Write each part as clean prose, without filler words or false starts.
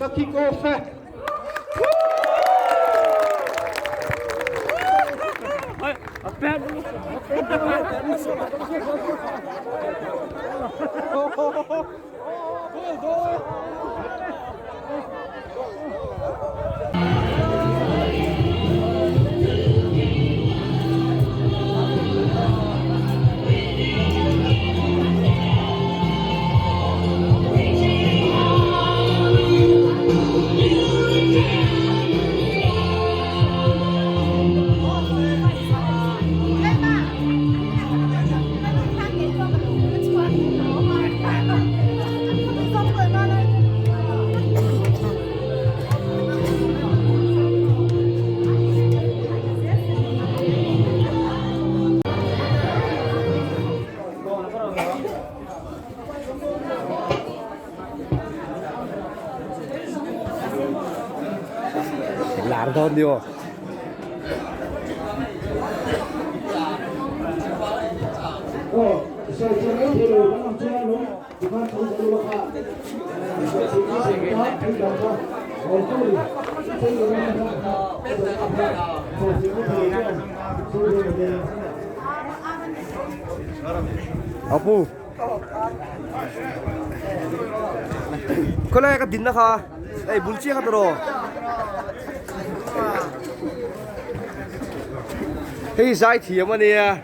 the kick-off. làm thôi đi vô. 아부. 그래, 그 딘나가. 에이, 물지가 들어. Hey, giải thiểm mà nè.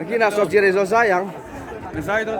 Khi nào sọc chia này do giải không? Giải thôi.